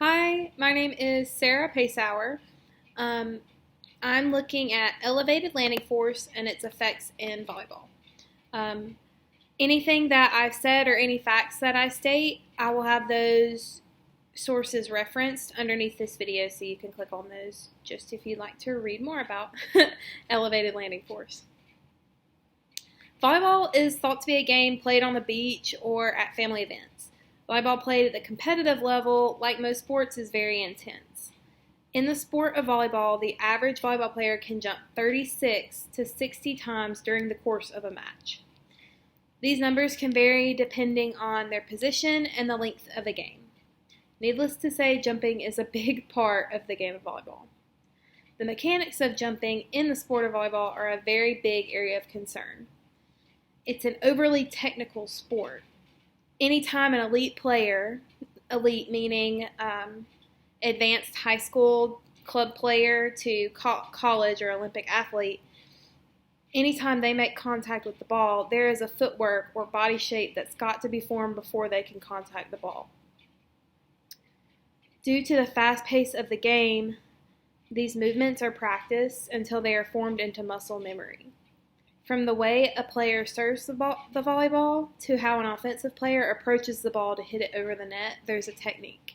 Hi, my name is Sarah Paysauer. I'm looking at elevated landing force and its effects in volleyball. Um, Anything that I've said or any facts that I state, I will have those sources referenced underneath this video so you can click on those just if you'd like to read more about elevated landing force. Volleyball is thought to be a game played on the beach or at family events. Volleyball played at the competitive level, like most sports, is very intense. In the sport of volleyball, the average volleyball player can jump 36 to 60 times during the course of a match. These numbers can vary depending on their position and the length of the game. Needless to say, jumping is a big part of the game of volleyball. The mechanics of jumping in the sport of volleyball are a very big area of concern. It's an overly technical sport. Anytime an elite player, elite meaning advanced high school club player to college or Olympic athlete, anytime they make contact with the ball, there is a footwork or body shape that's got to be formed before they can contact the ball. Due to the fast pace of the game, these movements are practiced until they are formed into muscle memory. From the way a player serves the volleyball to how an offensive player approaches the ball to hit it over the net, there's a technique.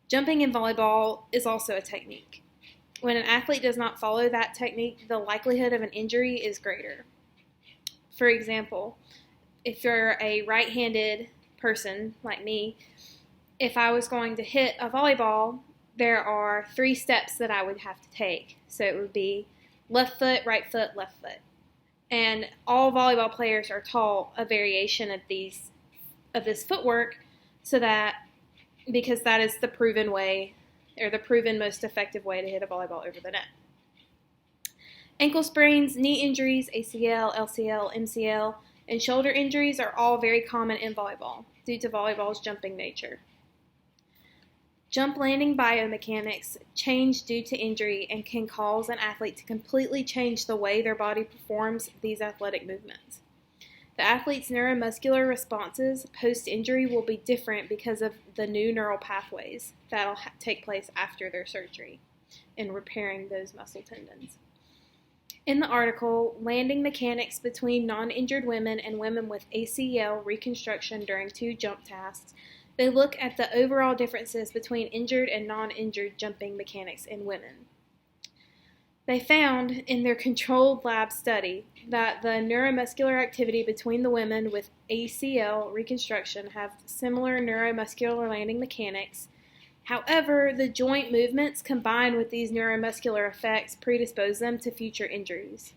Jumping in volleyball is also a technique. When an athlete does not follow that technique, the likelihood of an injury is greater. For example, if you're a right-handed person like me, if I was going to hit a volleyball, there are 3 steps that I would have to take. So it would be left foot, right foot, left foot. And all volleyball players are taught a variation of this footwork because that is the proven way, or the proven most effective way to hit a volleyball over the net. Ankle sprains, knee injuries, ACL, LCL, MCL, and shoulder injuries are all very common in volleyball due to volleyball's jumping nature. Jump landing biomechanics change due to injury and can cause an athlete to completely change the way their body performs these athletic movements. The athlete's neuromuscular responses post-injury will be different because of the new neural pathways that will take place after their surgery in repairing those muscle tendons. In the article, Landing Mechanics Between Non-Injured Women and Women with ACL Reconstruction During 2 Jump Tasks, they look at the overall differences between injured and non-injured jumping mechanics in women. They found in their controlled lab study that the neuromuscular activity between the women with ACL reconstruction have similar neuromuscular landing mechanics. However, the joint movements combined with these neuromuscular effects predispose them to future injuries.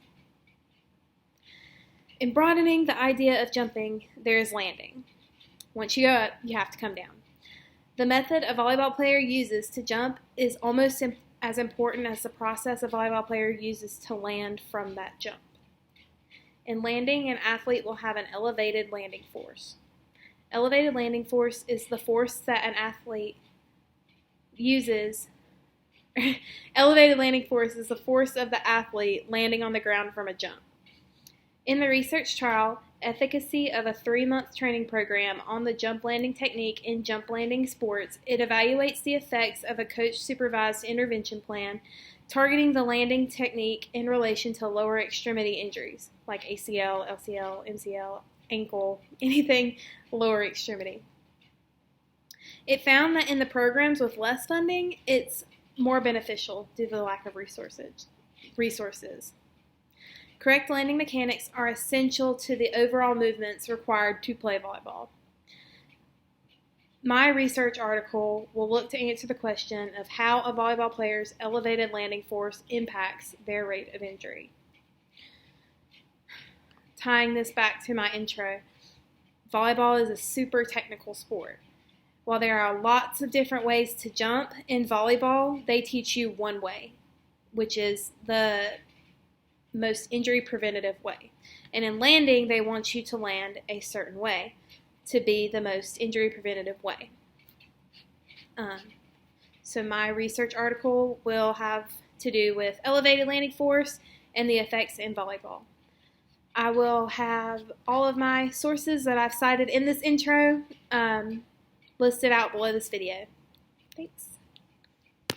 In broadening the idea of jumping, there is landing. Once you go up, you have to come down. The method a volleyball player uses to jump is almost as important as the process a volleyball player uses to land from that jump. In landing, an athlete will have an elevated landing force. Elevated landing force is the force that an athlete uses. Elevated landing force is the force of the athlete landing on the ground from a jump. In the research trial, Efficacy of a 3-month training program on the jump landing technique in jump landing sports, it evaluates the effects of a coach-supervised intervention plan targeting the landing technique in relation to lower extremity injuries like ACL, LCL, MCL, ankle, anything lower extremity. It found that in the programs with less funding, it's more beneficial due to the lack of resources. Correct landing mechanics are essential to the overall movements required to play volleyball. My research article will look to answer the question of how a volleyball player's elevated landing force impacts their rate of injury. Tying this back to my intro, volleyball is a super technical sport. While there are lots of different ways to jump, in volleyball, they teach you one way, which is the most injury preventative way. And in landing, they want you to land a certain way to be the most injury preventative way. So my research article will have to do with elevated landing force and the effects in volleyball. I will have all of my sources that I've cited in this intro listed out below this video. Thanks.